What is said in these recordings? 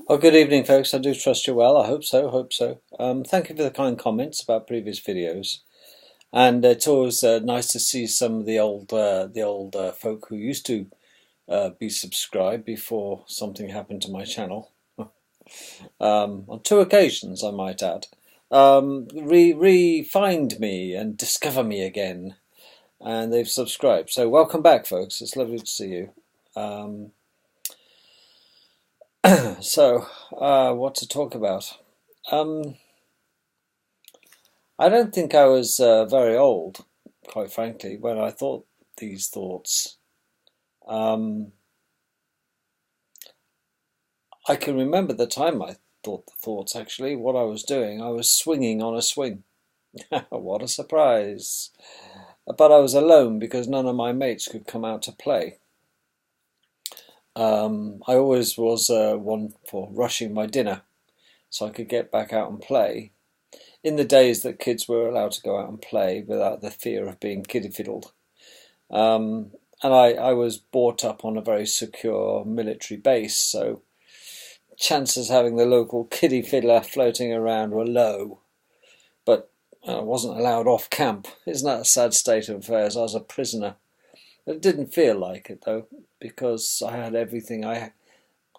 Well, good evening, folks. I do trust you're well. I hope so. Hope so. Thank you for the kind comments about previous videos, and it's always nice to see some of the old folk who used to be subscribed before something happened to my channel. On two occasions, I might add, re-find me and discover me again, and they've subscribed. So welcome back, folks. It's lovely to see you. What to talk about? I don't think I was very old, quite frankly, when I thought these thoughts. Um, I can remember the time I thought the thoughts, actually, what I was doing. I was swinging on a swing. What a surprise. But I was alone because none of my mates could come out to play. I always was one for rushing my dinner so I could get back out and play. In the days that kids were allowed to go out and play without the fear of being kiddie-fiddled. And I was brought up on a very secure military base, so chances of having the local kiddie fiddler floating around were low. But I wasn't allowed off camp. Isn't that a sad state of affairs? I was a prisoner. It didn't feel like it, though, because I had everything. I had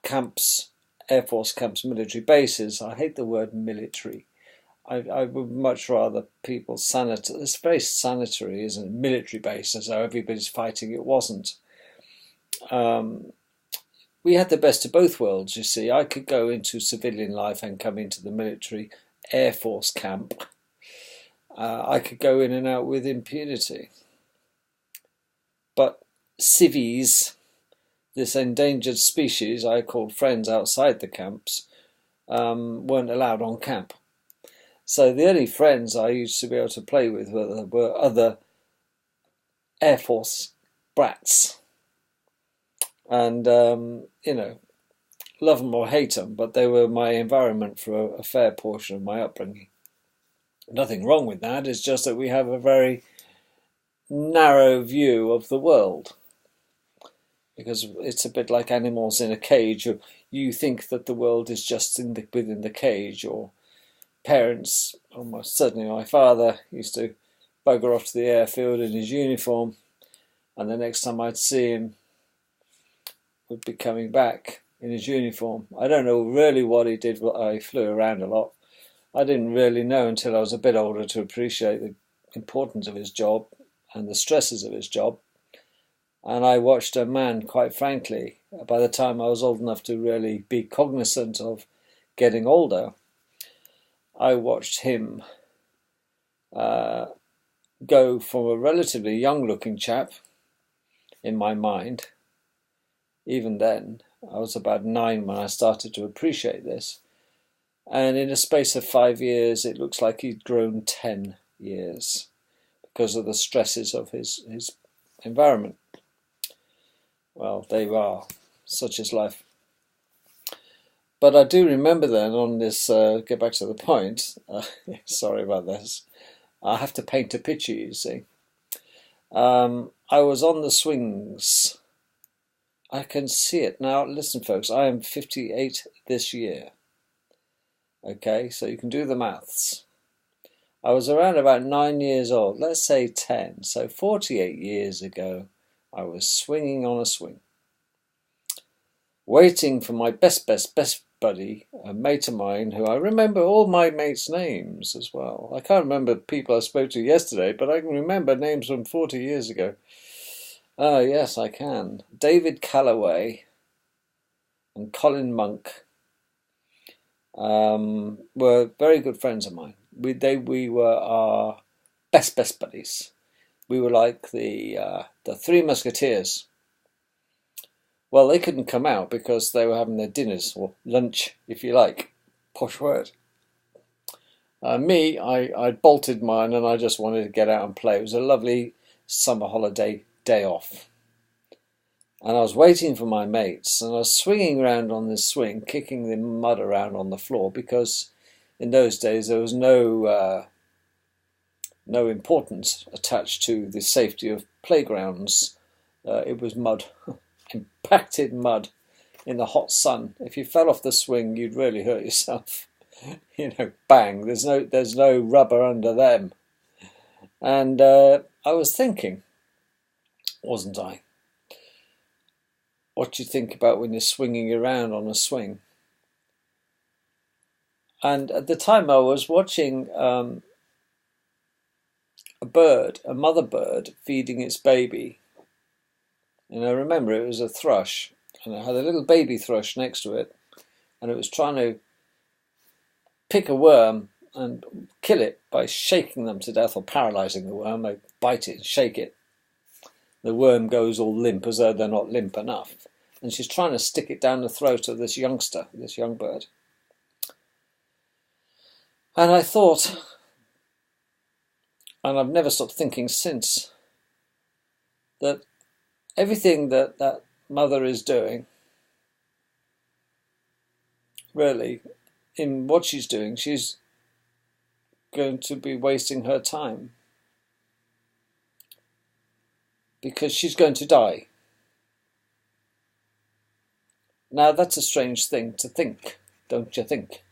camps, Air Force camps, military bases. I hate the word military. I would much rather people sanitary. It's very sanitary, isn't it? Military base, as though everybody's fighting. It wasn't. We had the best of both worlds, you see. I could go into civilian life and come into the military Air Force camp. I could go in and out with impunity. But civies, this endangered species I called friends outside the camps, weren't allowed on camp. So the only friends I used to be able to play with were other Air Force brats. And, love them or hate them, but they were my environment for a fair portion of my upbringing. Nothing wrong with that, it's just that we have a very narrow view of the world. Because it's a bit like animals in a cage. You think that the world is just within the cage, or parents, almost certainly my father, used to bugger off to the airfield in his uniform, and the next time I'd see him would be coming back in his uniform. I don't know really what he did. I flew around a lot. I didn't really know until I was a bit older to appreciate the importance of his job and the stresses of his job. And I watched a man, quite frankly, by the time I was old enough to really be cognizant of getting older, I watched him go from a relatively young-looking chap, in my mind. Even then, I was about 9 when I started to appreciate this. And in a space of 5 years, it looks like he'd grown 10 years because of the stresses of his environment. Well, they are. Such is life. But I do remember then on this, get back to the point, sorry about this, I have to paint a picture, you see. I was on the swings. I can see it now. Listen, folks, I am 58 this year. Okay, so you can do the maths. I was around about 9 years old, let's say 10, so 48 years ago, I was swinging on a swing, waiting for my best buddy, a mate of mine, who I remember all my mates' names as well. I can't remember people I spoke to yesterday, but I can remember names from 40 years ago. Yes, I can. David Calloway and Colin Monk were very good friends of mine. We were our best buddies. We were like the Three Musketeers. Well, they couldn't come out because they were having their dinners, or lunch, if you like. Posh word. I bolted mine and I just wanted to get out and play. It was a lovely summer holiday day off. And I was waiting for my mates, and I was swinging around on this swing, kicking the mud around on the floor, because in those days there was no importance attached to the safety of playgrounds. It was mud, impacted mud in the hot sun. If you fell off the swing, you'd really hurt yourself. You know, bang, there's no rubber under them. And I was thinking, wasn't I, what you think about when you're swinging around on a swing. And at the time I was watching a mother bird feeding its baby. And I remember it was a thrush, and it had a little baby thrush next to it, and it was trying to pick a worm and kill it by shaking them to death or paralysing the worm. They bite it and shake it. The worm goes all limp as though they're not limp enough. And she's trying to stick it down the throat of this youngster, this young bird. And I thought, and I've never stopped thinking since, that everything that that mother is doing, really, in what she's doing, she's going to be wasting her time. Because she's going to die. Now that's a strange thing to think, don't you think?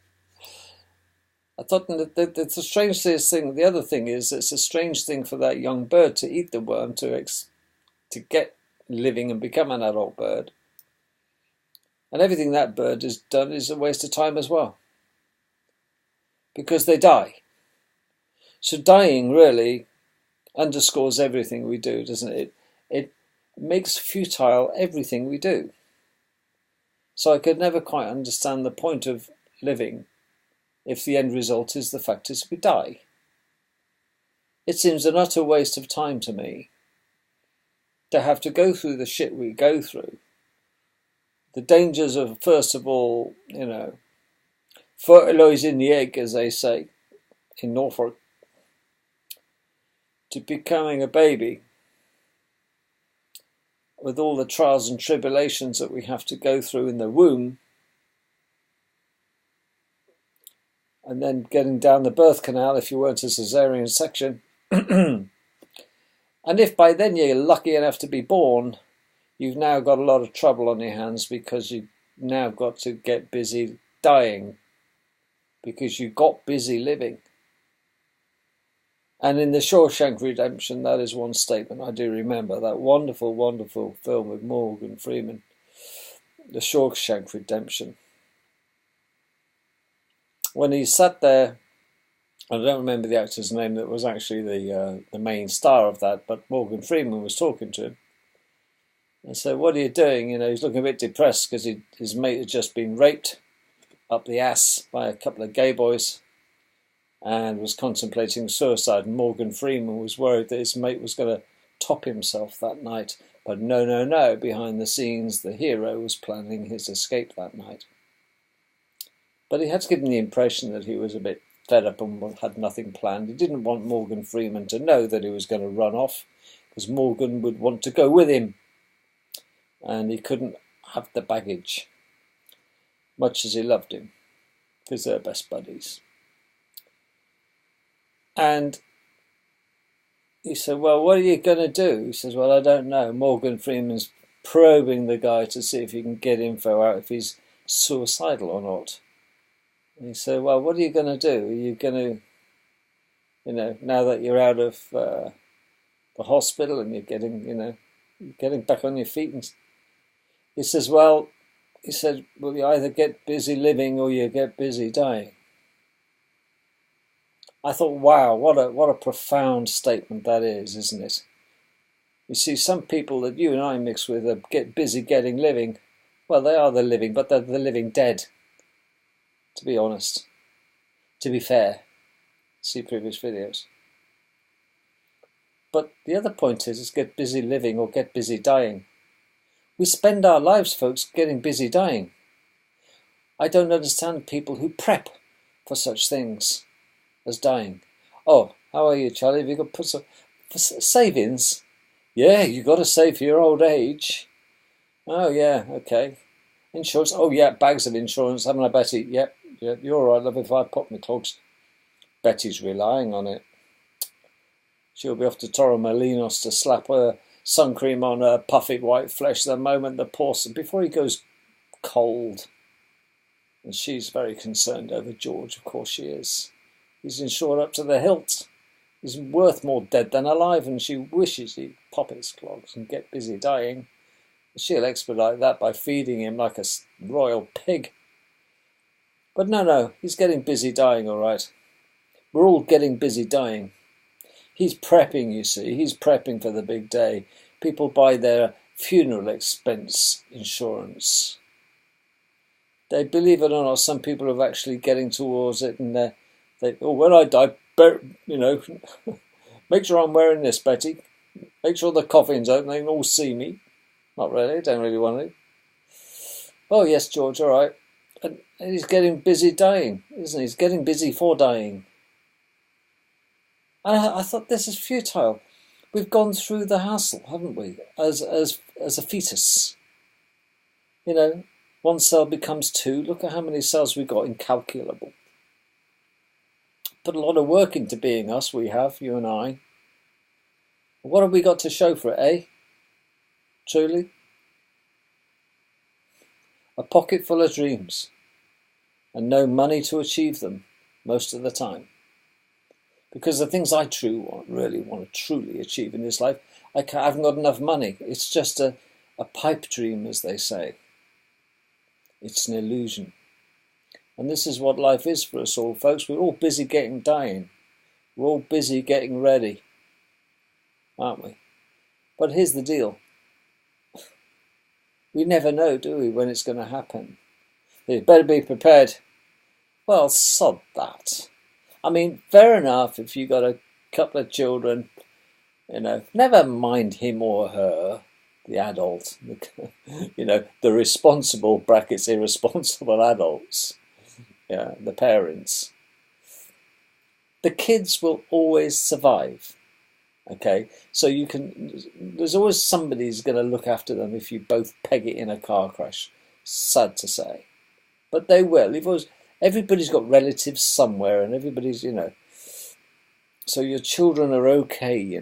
I thought that it's a strange thing. The other thing is, it's a strange thing for that young bird to eat the worm to get living and become an adult bird. And everything that bird has done is a waste of time as well. Because they die. So dying really underscores everything we do, doesn't it? It makes futile everything we do. So I could never quite understand the point of living if the end result is the fact is we die. It seems an utter waste of time to me to have to go through the shit we go through. The dangers of, first of all, fertilising the egg, as they say in Norfolk, to becoming a baby, with all the trials and tribulations that we have to go through in the womb, and then getting down the birth canal if you weren't a caesarean section. And if by then you're lucky enough to be born, you've now got a lot of trouble on your hands because you've now got to get busy dying because you got busy living. And in the Shawshank Redemption, that is one statement I do remember, that wonderful, wonderful film with Morgan Freeman, The Shawshank Redemption. When he sat there, I don't remember the actor's name that was actually the main star of that, but Morgan Freeman was talking to him. And said, what are you doing? He's looking a bit depressed because his mate had just been raped up the ass by a couple of gay boys and was contemplating suicide. And Morgan Freeman was worried that his mate was going to top himself that night. But no, behind the scenes, the hero was planning his escape that night. But he had to give him the impression that he was a bit fed up and had nothing planned. He didn't want Morgan Freeman to know that he was going to run off, because Morgan would want to go with him. And he couldn't have the baggage, much as he loved him, because they're best buddies. And he said, well, what are you going to do? He says, well, I don't know. Morgan Freeman's probing the guy to see if he can get info out if he's suicidal or not. And he said, well, what are you going to do? Are you going to, now that you're out of the hospital and you're getting back on your feet? And he says, well, you either get busy living or you get busy dying. I thought, wow, what a profound statement that is, isn't it? You see, some people that you and I mix with get busy getting living. Well, they are the living, but they're the living dead, to be honest. To be fair, see previous videos. But the other point is get busy living or get busy dying. We spend our lives, folks, getting busy dying. I don't understand people who prep for such things as dying. Oh, how are you, Charlie? Have you got put some savings? Yeah, you got to save for your old age. Oh yeah, okay. Insurance? Oh yeah, bags of insurance. Haven't I, Betty? Yep, you're all right, love, if I pop my clogs. Betty's relying on it. She'll be off to Torremolinos to slap her sun cream on her puffy white flesh the moment the porcelain, before he goes cold. And she's very concerned over George, of course she is. He's insured up to the hilt. He's worth more dead than alive, and she wishes he'd pop his clogs and get busy dying. She'll expedite that by feeding him like a royal pig. But no, he's getting busy dying, all right. We're all getting busy dying. He's prepping, you see. He's prepping for the big day. People buy their funeral expense insurance. They, believe it or not, some people are actually getting towards it, and when I die, make sure I'm wearing this, Betty. Make sure the coffin's open, they can all see me. Not really, don't really want to. Oh, yes, George, all right. And he's getting busy dying, isn't he? He's getting busy for dying. And I thought, this is futile. We've gone through the hassle, haven't we, as a fetus. One cell becomes two. Look at how many cells we've got, incalculable. Put a lot of work into being us, we have, you and I. What have we got to show for it, eh? Truly? A pocket full of dreams, and no money to achieve them most of the time. Because the things I really want to truly achieve in this life, I haven't got enough money. It's just a pipe dream, as they say. It's an illusion. And this is what life is for us all, folks. We're all busy dying. We're all busy getting ready, aren't we? But here's the deal. We never know, do we, when it's going to happen. You better be prepared. Well, sod that. I mean, fair enough if you got a couple of children, never mind him or her, the adult, the responsible, brackets, irresponsible adults, the parents. The kids will always survive, okay? So there's always somebody who's going to look after them if you both peg it in a car crash. Sad to say. But they will. Everybody's got relatives somewhere, and everybody's, so your children are okay,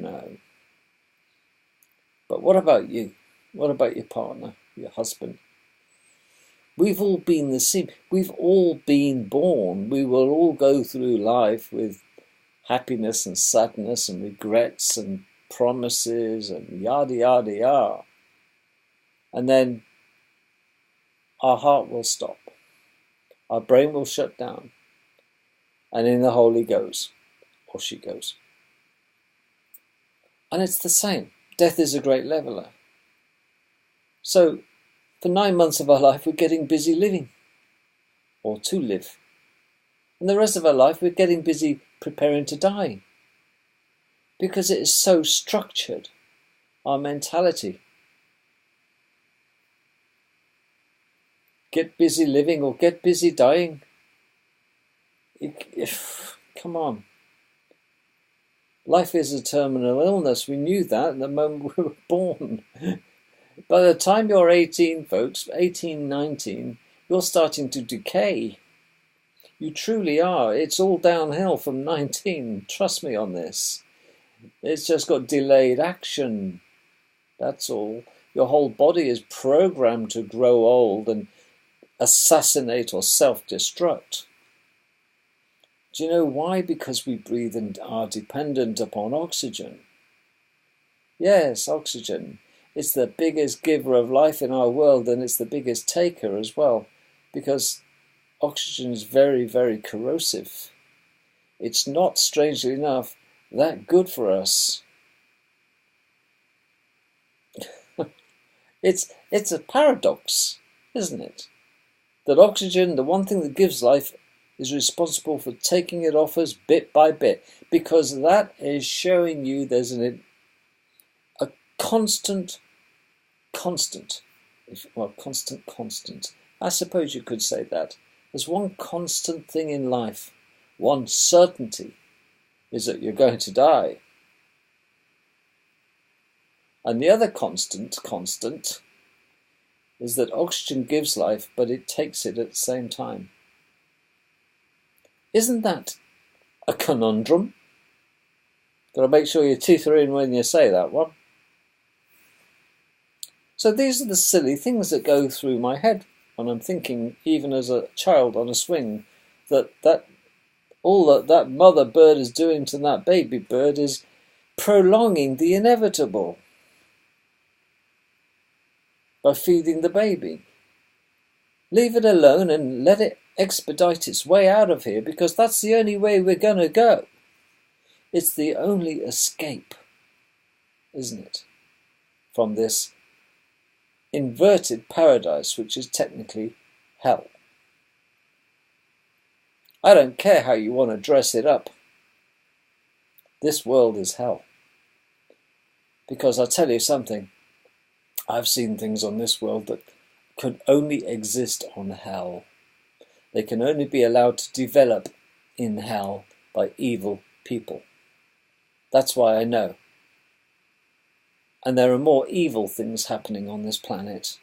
But what about you? What about your partner, your husband? We've all been the same. We've all been born. We will all go through life with happiness and sadness and regrets and promises and yada, yada, yada. And then our heart will stop. Our brain will shut down. And in the hole he goes, or she goes. And it's the same. Death is a great leveler. So, for 9 months of our life, we're getting busy living, or to live. And the rest of our life, we're getting busy preparing to die. Because it is so structured, our mentality. Get busy living or get busy dying. Come on. Life is a terminal illness. We knew that the moment we were born. By the time you're 18, folks, 18, 19, you're starting to decay. You truly are. It's all downhill from 19. Trust me on this. It's just got delayed action. That's all. Your whole body is programmed to grow old and assassinate or self-destruct. Do you know why? Because we breathe and are dependent upon oxygen. Yes, oxygen. It's the biggest giver of life in our world, and it's the biggest taker as well, because oxygen is very, very corrosive. It's not, strangely enough, that good for us. It's a paradox, isn't it? That oxygen, the one thing that gives life, is responsible for taking it off us bit by bit, because that is showing you there's a constant. I suppose you could say that. There's one constant thing in life, one certainty, is that you're going to die. And the other constant, is that oxygen gives life, but it takes it at the same time. Isn't that a conundrum? Got to make sure your teeth are in when you say that one. So these are the silly things that go through my head And I'm thinking, even as a child on a swing, that all that mother bird is doing to that baby bird is prolonging the inevitable by feeding the baby. Leave it alone and let it expedite its way out of here, because that's the only way we're going to go. It's the only escape, isn't it, from this inverted paradise, which is technically hell. I don't care how you want to dress it up. This world is hell. Because I'll tell you something, I've seen things on this world that could only exist on hell. They can only be allowed to develop in hell by evil people. That's why I know. And there are more evil things happening on this planet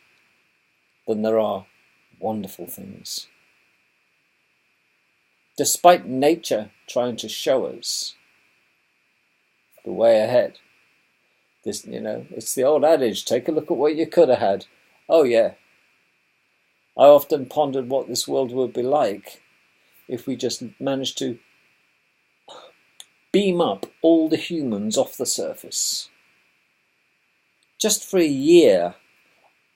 than there are wonderful things. Despite nature trying to show us the way ahead. This, it's the old adage, take a look at what you could have had. Oh yeah. I often pondered what this world would be like if we just managed to beam up all the humans off the surface. Just for a year,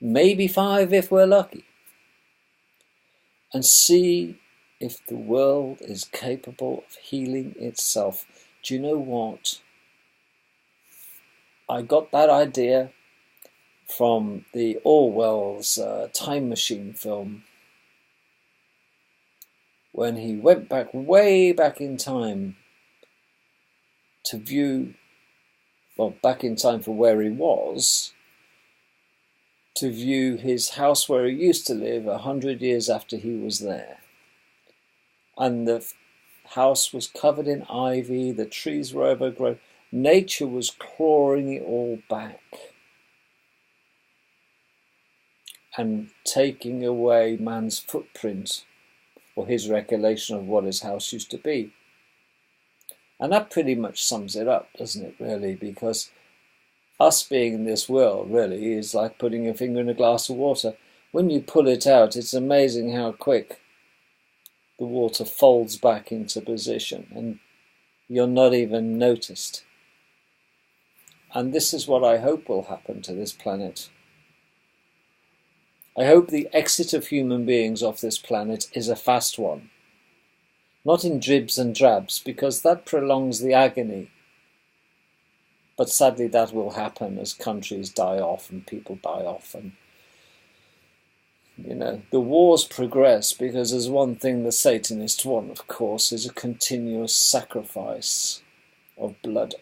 maybe 5 if we're lucky. And see if the world is capable of healing itself. Do you know what? I got that idea from the Orwell's Time Machine film, when he went back, way back in time, to view, well, back in time for where he was, to view his house where he used to live 100 years after he was there. And the house was covered in ivy, the trees were overgrown, nature was clawing it all back and taking away man's footprint or his recollection of what his house used to be. And that pretty much sums it up, doesn't it, really? Because us being in this world really is like putting your finger in a glass of water. When you pull it out, it's amazing how quick the water folds back into position and you're not even noticed. And this is what I hope will happen to this planet. I hope the exit of human beings off this planet is a fast one. Not in dribs and drabs, because that prolongs the agony. But sadly that will happen as countries die off and people die off. And, the wars progress because there's one thing the Satanists want, of course, is a continuous sacrifice of blood.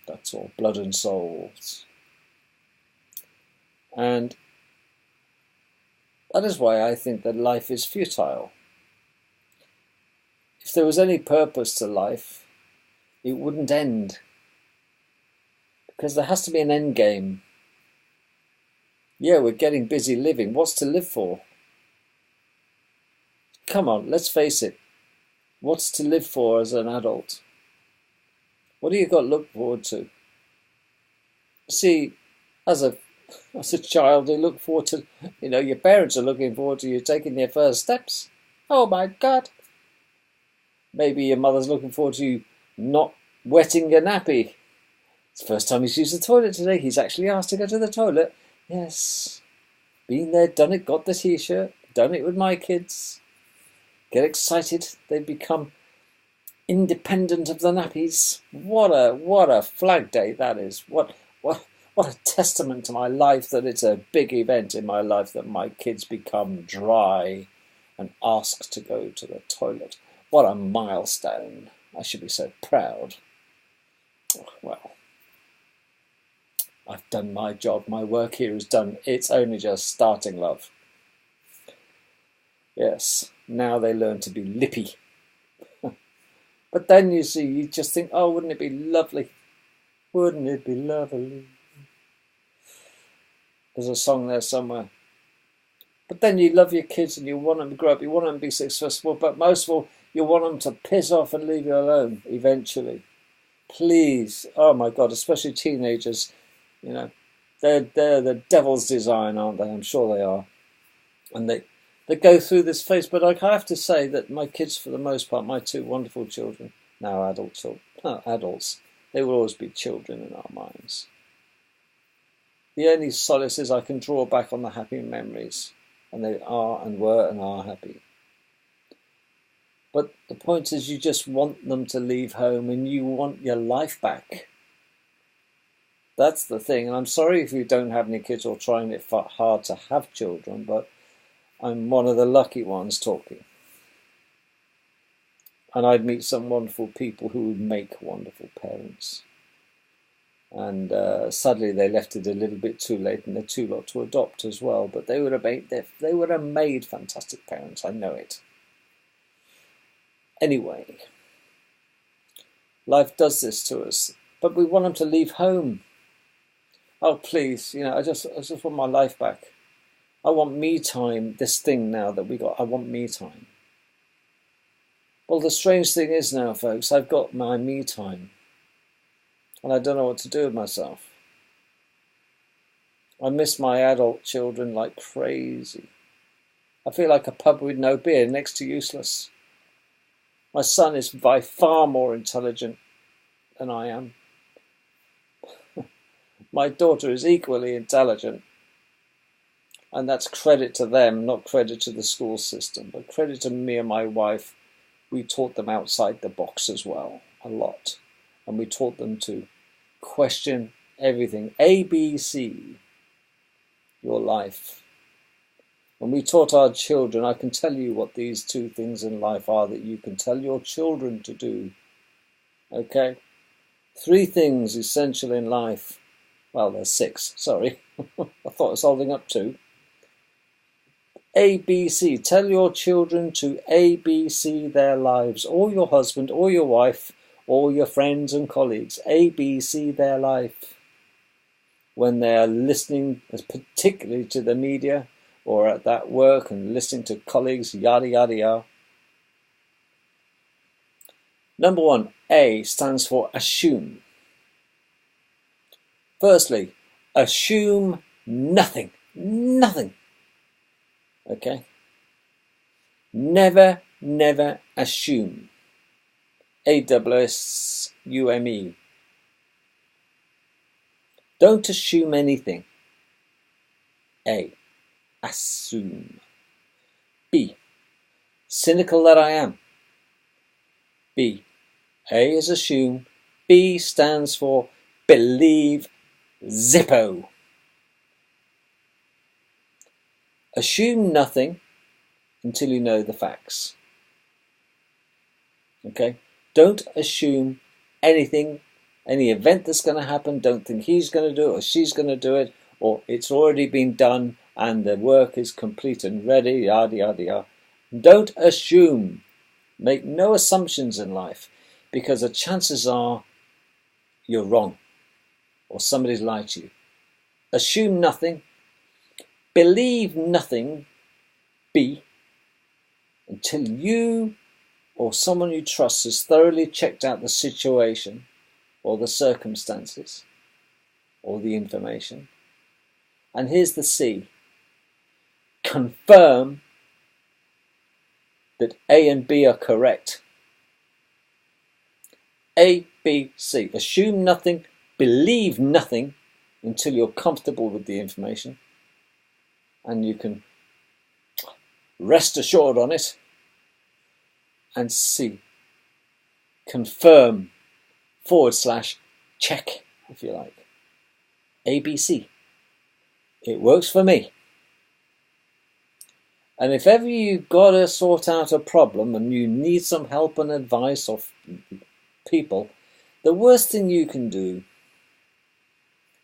That's all, blood and souls. And that is why I think that life is futile. If there was any purpose to life, it wouldn't end. Because there has to be an end game. Yeah, we're getting busy living. What's to live for? Come on, let's face it. What's to live for as an adult? What do you got to look forward to? See, as a child, you look forward to, your parents are looking forward to you taking their first steps. Oh my God. Maybe your mother's looking forward to you not wetting your nappy. It's the first time he's used the toilet today. He's actually asked to go to the toilet. Yes. Been there, done it, got the t-shirt, done it with my kids. Get excited. They become independent of the nappies. What a flag day that is. What a testament to my life that it's a big event in my life that my kids become dry and ask to go to the toilet. What a milestone. I should be so proud. Well, I've done my job. My work here is done. It's only just starting, love. Yes, now they learn to be lippy. But then you see, you just think, oh, wouldn't it be lovely? Wouldn't it be lovely? There's a song there somewhere. But then you love your kids and you want them to grow up, you want them to be successful, but most of all, you want them to piss off and leave you alone eventually. Please, oh my God, especially teenagers, They're the devil's design, aren't they? I'm sure they are. And they go through this phase. But I have to say that my kids, for the most part, my two wonderful children, now adults, they will always be children in our minds. The only solace is I can draw back on the happy memories, and they are and were and are happy. But the point is, you just want them to leave home and you want your life back. That's the thing. And I'm sorry if you don't have any kids or trying it hard to have children, but I'm one of the lucky ones talking. And I'd meet some wonderful people who would make wonderful parents. And sadly, they left it a little bit too late, and they're too late to adopt as well. But they would have made fantastic parents. I know it. Anyway, life does this to us, but we want them to leave home. Oh, please, I just want my life back. I want me time. This thing now that we got, I want me time. Well, the strange thing is now, folks, I've got my me time, and I don't know what to do with myself. I miss my adult children like crazy. I feel like a pub with no beer, next to useless. My son is by far more intelligent than I am. My daughter is equally intelligent. And that's credit to them, not credit to the school system, but credit to me and my wife. We taught them outside the box as well, a lot. And we taught them to question everything. ABC, your life. When we taught our children, I can tell you what these two things in life are that you can tell your children to do. Okay? 3 things essential in life. Well, there's 6, sorry. I thought I was holding up 2. ABC. Tell your children to ABC their lives, or your husband, or your wife, or your friends and colleagues. ABC their life. When they are listening, particularly to the media, or at that work and listening to colleagues, yada, yada, yada. Number 1, A stands for assume. Firstly, assume nothing. Nothing. Okay? Never, never assume. ASSUME. Don't assume anything. A. Assume. B. Cynical that I am. B. A is assume. B stands for believe Zippo. Assume nothing until you know the facts. Okay? Don't assume anything, any event that's going to happen. Don't think he's going to do it or she's going to do it, or it's already been done and the work is complete and ready, yada, yada, yada. Don't assume. Make no assumptions in life, because the chances are you're wrong or somebody's lied to you. Assume nothing. Believe nothing. B. Until you or someone you trust has thoroughly checked out the situation or the circumstances or the information. And here's the C. Confirm that A and B are correct. A, B, C. Assume nothing, believe nothing until you're comfortable with the information and you can rest assured on it. And C. Confirm / check, if you like. ABC. It works for me. And if ever you've got to sort out a problem and you need some help and advice of people, the worst thing you can do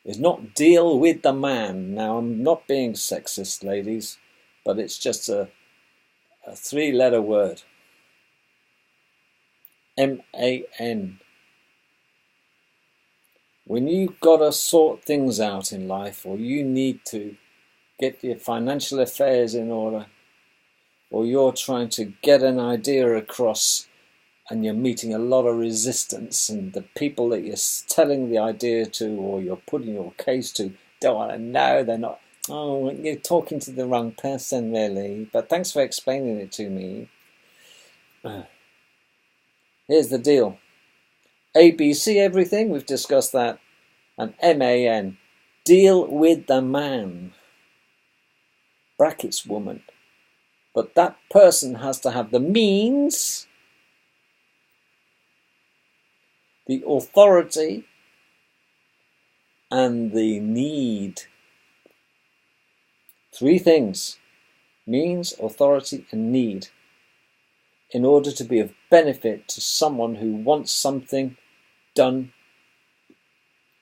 is not deal with the man. Now, I'm not being sexist, ladies, but it's just a 3-letter word. MAN. When you've got to sort things out in life, or you need to get your financial affairs in order, or you're trying to get an idea across and you're meeting a lot of resistance, and the people that you're telling the idea to or you're putting your case to don't want to know. They're not. Oh, you're talking to the wrong person, really. But thanks for explaining it to me. Here's the deal. ABC everything, we've discussed that. And MAN, deal with the man. Brackets woman. But that person has to have the means, the authority, and the need. 3 things: means, authority, and need, in order to be of benefit to someone who wants something done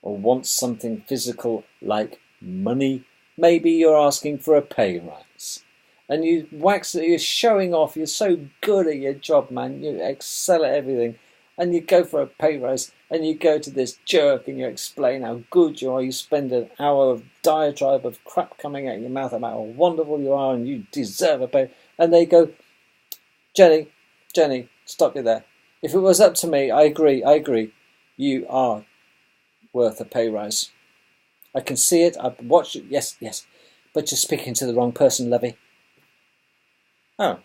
or wants something physical like money. Maybe you're asking for a pay rise. And you're showing off, you're so good at your job, man, you excel at everything, and you go for a pay rise, and you go to this jerk and you explain how good you are, you spend an hour of diatribe of crap coming out of your mouth about how wonderful you are and you deserve a pay, and they go, Jenny, stop you there. If it was up to me, I agree, you are worth a pay rise. I can see it, I've watched it, yes, but you're speaking to the wrong person, lovey. Oh.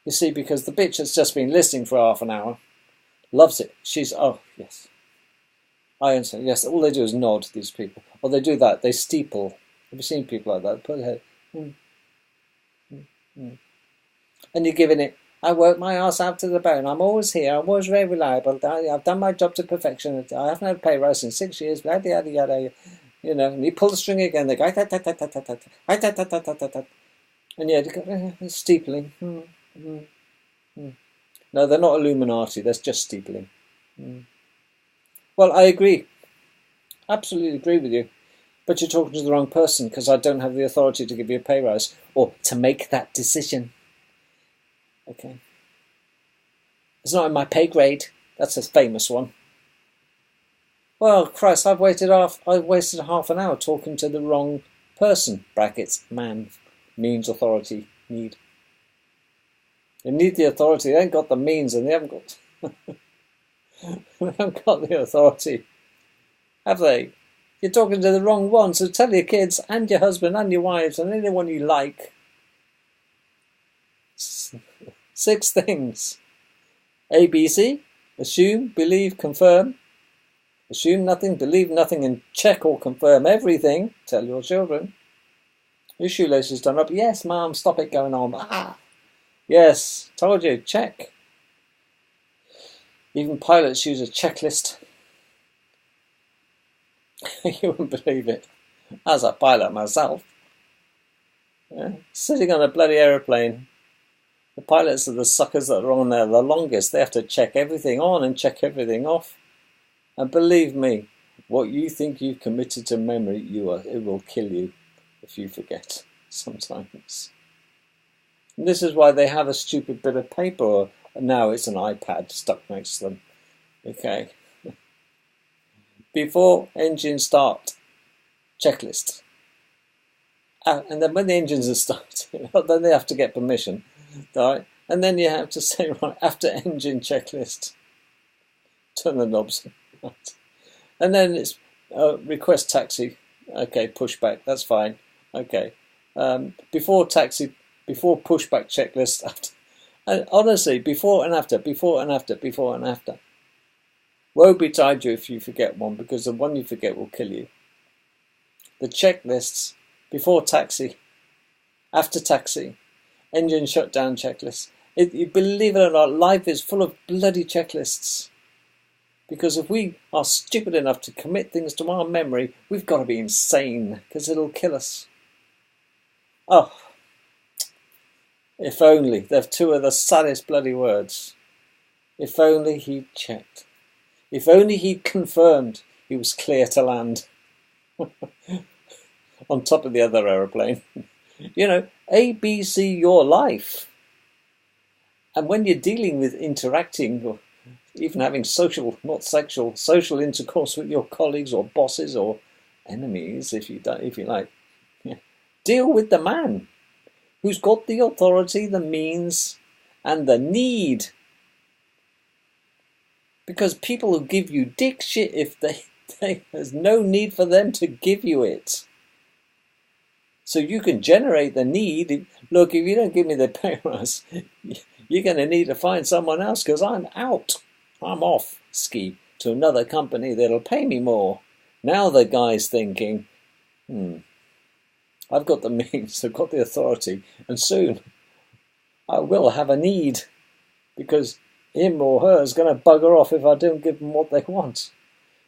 You see, because the bitch has just been listening for half an hour, loves it. Oh, yes. I understand. Yes, all they do is nod, these people. Or they do that, they steeple. Have you seen people like that? Put their head. And you're giving it, I work my ass out to the bone. I'm always here. I'm always very reliable. I've done my job to perfection. I haven't had a pay rise in 6 years. Yada, yada, yada. You know, and you pull the string again. They go, and yeah, steepling. No, they're not Illuminati. That's just steepling. Well, I agree. Absolutely agree with you. But you're talking to the wrong person, because I don't have the authority to give you a pay rise or to make that decision. Okay. It's not in my pay grade. That's a famous one. Well, Christ, I've wasted half an hour talking to the wrong person. Brackets, man, means, authority, need. They need the authority. They ain't got the means, and they haven't got they haven't got the authority, have they? You're talking to the wrong one. So tell your kids and your husband and your wives and anyone you like. 6 things. ABC: assume, believe, confirm. Assume nothing, believe nothing, and check or confirm everything. Tell your children. Your shoelaces done up. Yes, Mum, stop it going on. Ah. Yes, told you, check. Even pilots use a checklist. You wouldn't believe it. As a pilot myself. Yeah, sitting on a bloody aeroplane. The pilots are the suckers that are on there the longest. They have to check everything on and check everything off. And believe me, what you think you've committed to memory, it will kill you if you forget sometimes. And this is why they have a stupid bit of paper, or now it's an iPad stuck next to them. Okay. Before engine start, checklist. And then when the engines are starting, then they have to get permission. Right? And then you have to say, right, after engine checklist, turn the knobs. Right. And then it's request taxi. Okay, pushback, that's fine. Okay. Before taxi, before pushback checklist, after. And honestly, before and after. Woe betide you if you forget one, because the one you forget will kill you. The checklists, before taxi, after taxi, engine shutdown checklist. You believe it or not, life is full of bloody checklists. Because if we are stupid enough to commit things to our memory, we've got to be insane, because it'll kill us. Oh, if only. They're 2 of the saddest bloody words. If only he'd checked. If only he'd confirmed he was clear to land. On top of the other aeroplane. You know, ABC your life. And when you're dealing with interacting, or even having social, not sexual, social intercourse with your colleagues or bosses or enemies, if you like, yeah. Deal with the man who's got the authority, the means, and the need. Because people will give you dick shit if There's no need for them to give you it. So you can generate the need. Look, if you don't give me the pay rise, you're going to need to find someone else because I'm out. I'm off ski to another company that'll pay me more. Now the guy's thinking, I've got the means, I've got the authority, and soon I will have a need because him or her is going to bugger off if I don't give them what they want.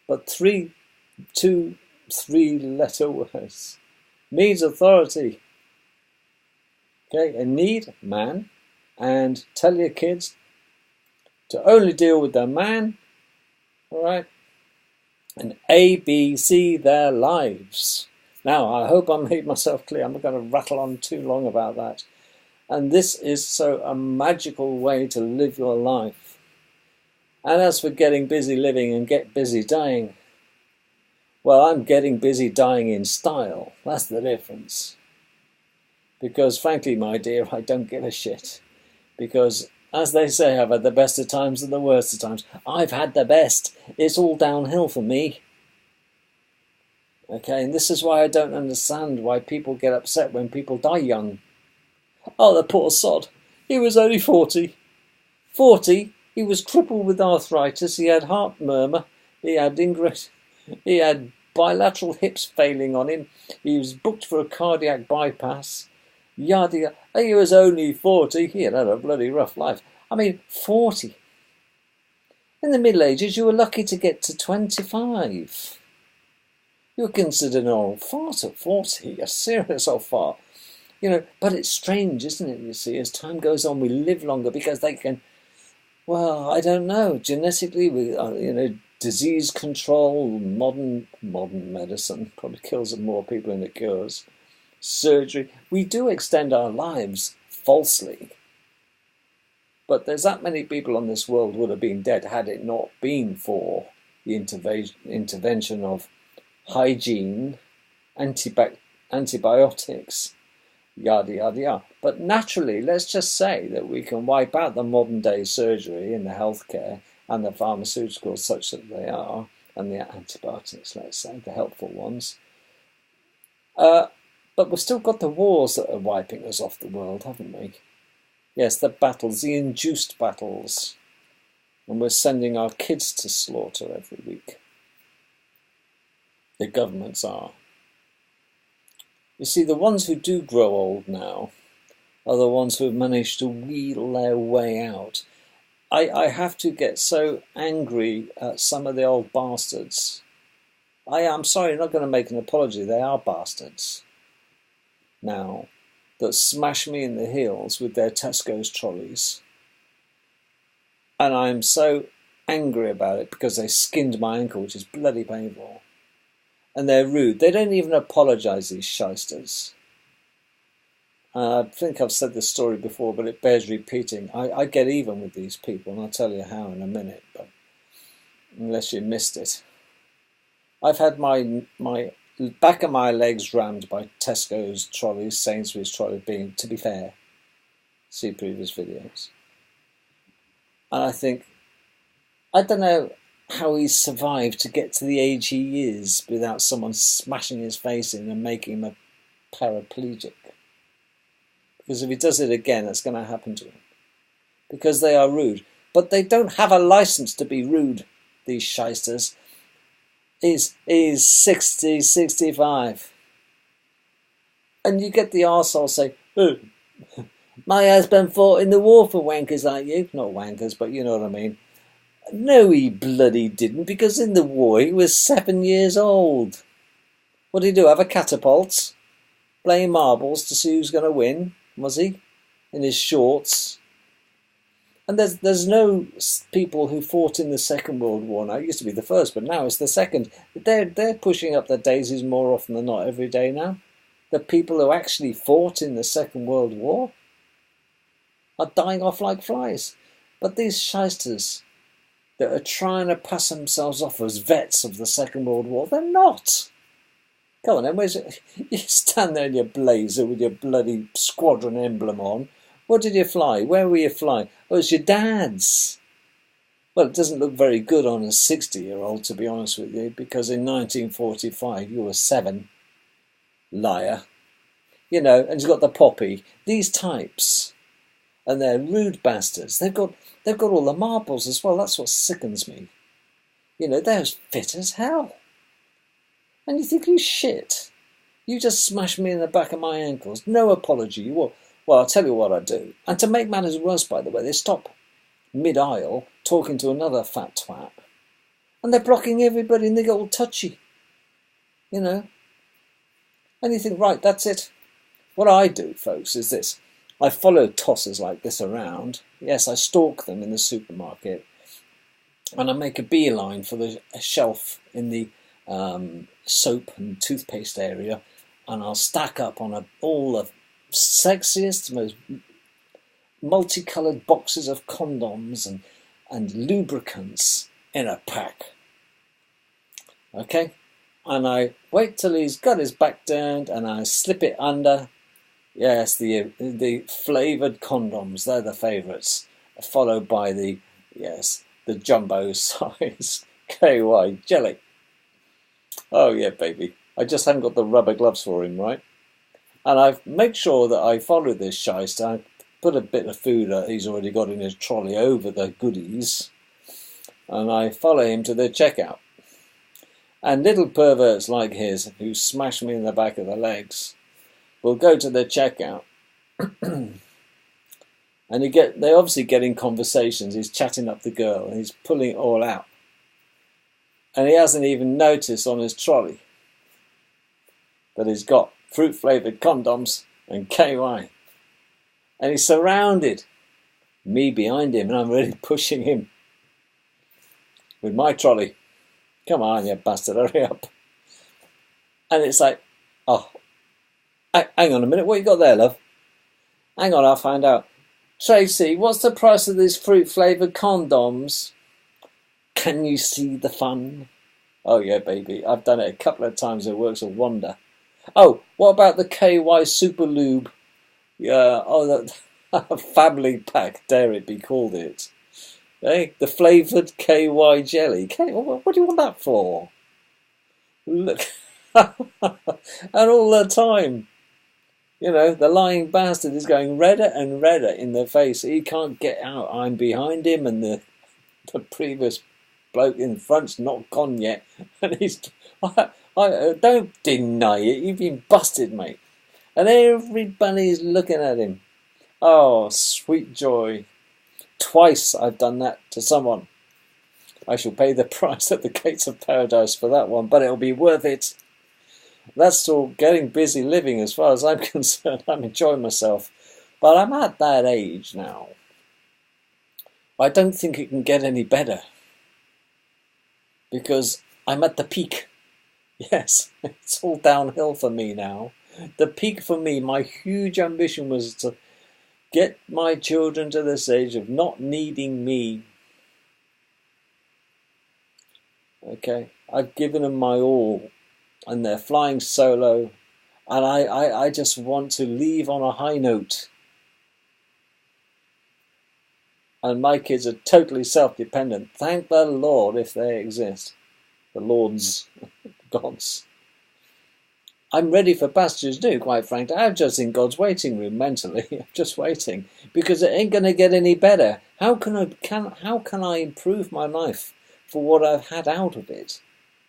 But 3 letter words means authority. Okay, a need, man, and tell your kids to only deal with the man, all right, and ABC their lives. Now, I hope I made myself clear. I'm not going to rattle on too long about that. And this is so a magical way to live your life. And as for getting busy living and get busy dying, well, I'm getting busy dying in style. That's the difference. Because frankly, my dear, I don't give a shit. Because, as they say, I've had the best of times and the worst of times. I've had the best. It's all downhill for me. Okay, and this is why I don't understand why people get upset when people die young. Oh, the poor sod. He was only 40. 40, he was crippled with arthritis, he had heart murmur, he had bilateral hips failing on him, he was booked for a cardiac bypass, yada yada. He was only 40, he had a bloody rough life. I mean, 40. In the Middle Ages, you were lucky to get to 25. You were considered an old fart at 40, a serious old fart. You know, but it's strange, isn't it, you see, as time goes on, we live longer because they can, well, I don't know, genetically, disease control, modern medicine probably kills more people than it cures. Surgery, we do extend our lives falsely. But there's that many people on this world would have been dead had it not been for the intervention of hygiene, antibiotics, yada, yada, yada. But naturally, let's just say that we can wipe out the modern day surgery and the healthcare and the pharmaceuticals such that they are, and the antibiotics, let's say, the helpful ones. But we've still got the wars that are wiping us off the world, haven't we? Yes, the battles, the induced battles. And we're sending our kids to slaughter every week. The governments are. You see, the ones who do grow old now are the ones who have managed to wheedle their way out. I have to get so angry at some of the old bastards. I'm sorry, I'm not going to make an apology. They are bastards now that smash me in the heels with their Tesco's trolleys. And I'm so angry about it because they skinned my ankle, which is bloody painful. And they're rude. They don't even apologise, these shysters. I think I've said this story before, but it bears repeating. I get even with these people, and I'll tell you how in a minute, but unless you missed it. I've had my back of my legs rammed by Tesco's trolleys, Sainsbury's trolleys, being, to be fair, see previous videos. And I think, I don't know how he's survived to get to the age he is without someone smashing his face in and making him a paraplegic. Because if he does it again, that's going to happen to him. Because they are rude. But they don't have a license to be rude, these shysters. He's 60, 65. And you get the arsehole say, oh, my husband fought in the war for wankers like you. Not wankers, but you know what I mean. No, he bloody didn't, because in the war he was 7 years old. What did he do, have a catapult? Playing marbles to see who's going to win, was he? In his shorts. And there's no people who fought in the Second World War now. It used to be the first, but now it's the second. They're pushing up the daisies more often than not every day now. The people who actually fought in the Second World War are dying off like flies. But these shysters that are trying to pass themselves off as vets of the Second World War, they're not. Come on then, where's it? You stand there in your blazer with your bloody squadron emblem on. What did you fly? Where were you flying? Oh, it's your dad's. Well, it doesn't look very good on a 60-year-old, to be honest with you, because in 1945 you were 7, liar. You know, and he's got the poppy. These types, and they're rude bastards. They've got all the marbles as well. That's what sickens me. You know, they're as fit as hell. And you think, you shit. You just smashed me in the back of my ankles. No apology. Well, I'll tell you what I do. And to make matters worse, by the way, they stop mid-aisle talking to another fat twat. And they're blocking everybody and they get all touchy. You know. And you think, right, that's it. What I do, folks, is this. I follow tossers like this around. Yes, I stalk them in the supermarket. And I make a beeline for the shelf in the soap and toothpaste area. And I'll stack up on all the sexiest, most multicoloured boxes of condoms and lubricants in a pack. Okay? And I wait till he's got his back turned and I slip it under. Yes, the flavoured condoms, they're the favourites. Followed by the jumbo size KY jelly. Oh yeah, baby. I just haven't got the rubber gloves for him, right? And I make sure that I follow this shyster. I put a bit of food that he's already got in his trolley over the goodies. And I follow him to the checkout. And little perverts like his, who smash me in the back of the legs, will go to the checkout. And they're obviously getting conversations. He's chatting up the girl and he's pulling it all out. And he hasn't even noticed on his trolley that he's got fruit-flavoured condoms and KY. And he's surrounded. Me behind him, and I'm really pushing him with my trolley. Come on, you bastard, hurry up. And it's like, oh, hang on a minute, what you got there, love? Hang on, I'll find out. Tracy, what's the price of these fruit-flavoured condoms? Can you see the fun? Oh yeah, baby, I've done it a couple of times, it works a wonder. Oh, what about the KY Super Lube? Yeah, oh, that family pack, dare it be called it. Eh? The flavoured KY jelly. What do you want that for? Look, and all the time, you know, the lying bastard is going redder and redder in the face. He can't get out. I'm behind him, and the previous bloke in front's not gone yet, and he's. I don't deny it. You've been busted, mate, and everybody's looking at him. Oh, sweet joy. Twice I've done that to someone. I shall pay the price at the gates of paradise for that one, but it'll be worth it. That's all getting busy living as far as I'm concerned. I'm enjoying myself. But I'm at that age now. I don't think it can get any better. Because I'm at the peak. Yes, it's all downhill for me now. The peak for me, my huge ambition was to get my children to the stage of not needing me. Okay, I've given them my all, and they're flying solo, and I just want to leave on a high note. And my kids are totally self-dependent. Thank the Lord if they exist. The Lord's gods. I'm ready for pastures new, quite frankly. I'm just in God's waiting room mentally. I'm just waiting because it ain't going to get any better. How can I improve my life for what I've had out of it?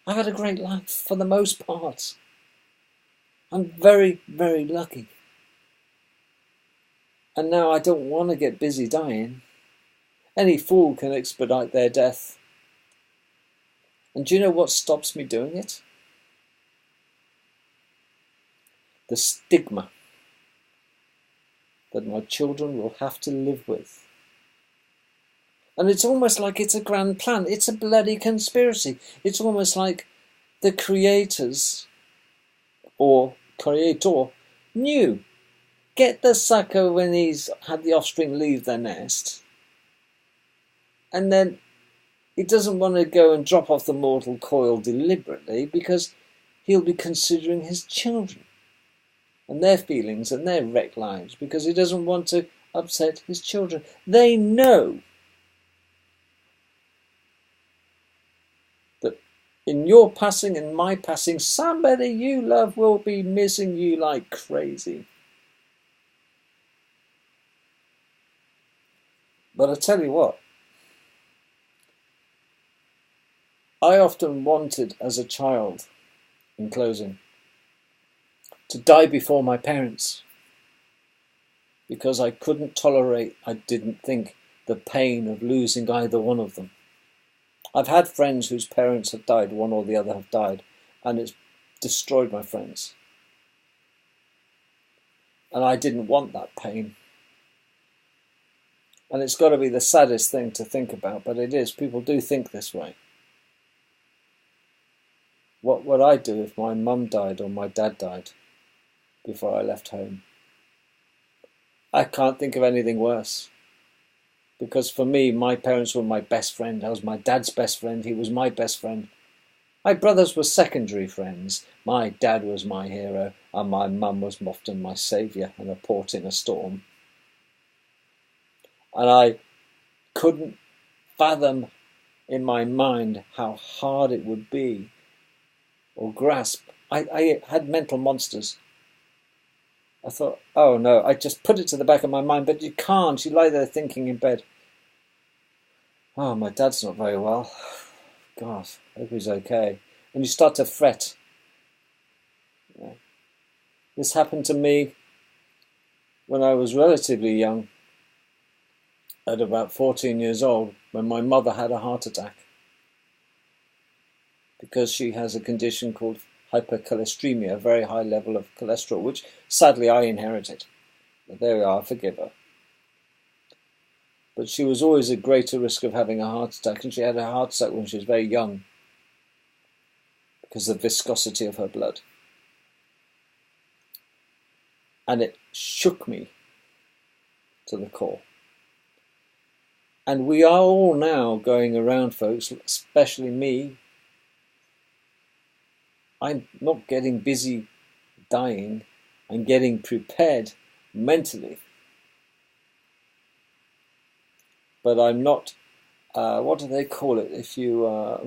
I've had a great life for the most part. I'm very, very lucky. And now I don't want to get busy dying. Any fool can expedite their death. And do you know what stops me doing it? The stigma that my children will have to live with. And it's almost like it's a grand plan. It's a bloody conspiracy. It's almost like the creators or creator knew. Get the sucker when he's had the offspring leave their nest. And then he doesn't want to go and drop off the mortal coil deliberately because he'll be considering his children and their feelings and their wrecked lives because he doesn't want to upset his children. They know In your passing and my passing, somebody you love will be missing you like crazy. But I tell you what, I often wanted as a child, in closing, to die before my parents, because I couldn't tolerate, I didn't think, the pain of losing either one of them. I've had friends whose parents have died, one or the other have died, and it's destroyed my friends. And I didn't want that pain. And it's got to be the saddest thing to think about, but it is. People do think this way. What would I do if my mum died or my dad died before I left home? I can't think of anything worse. Because for me, my parents were my best friend. I was my dad's best friend. He was my best friend. My brothers were secondary friends. My dad was my hero, and my mum was often my saviour and a port in a storm. And I couldn't fathom in my mind how hard it would be or grasp. I had mental monsters. I thought, oh no, I just put it to the back of my mind, but you can't. You lie there thinking in bed, oh, my dad's not very well. God, I hope he's okay. And you start to fret. Yeah. This happened to me when I was relatively young, at about 14 years old, when my mother had a heart attack. Because she has a condition called hypercholesteremia, a very high level of cholesterol, which sadly I inherited. But there we are, I forgive her. But she was always at greater risk of having a heart attack, and she had a heart attack when she was very young because of the viscosity of her blood. And it shook me to the core. And we are all now going around, folks, especially me. I'm not getting busy dying. I'm getting prepared mentally. But I'm not, what do they call it? If you are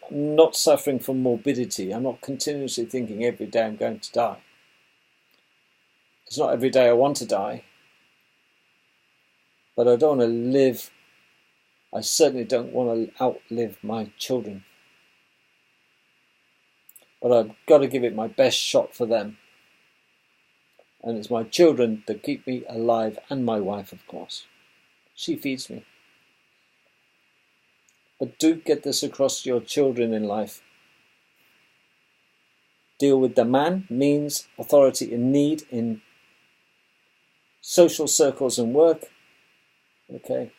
not suffering from morbidity, I'm not continuously thinking every day I'm going to die. It's not every day I want to die. But I don't want to live. I certainly don't want to outlive my children. But I've got to give it my best shot for them. And it's my children that keep me alive, and my wife, of course. She feeds me. But do get this across to your children in life. Deal with the man, means, authority, and need in social circles and work. Okay.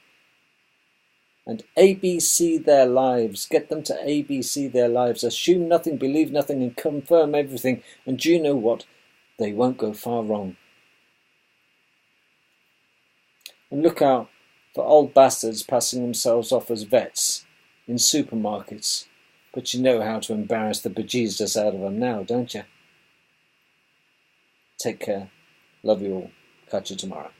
And ABC their lives. Get them to ABC their lives. Assume nothing, believe nothing, and confirm everything. And do you know what? They won't go far wrong. And look out for old bastards passing themselves off as vets in supermarkets. But you know how to embarrass the bejesus out of them now, don't you? Take care. Love you all. Catch you tomorrow.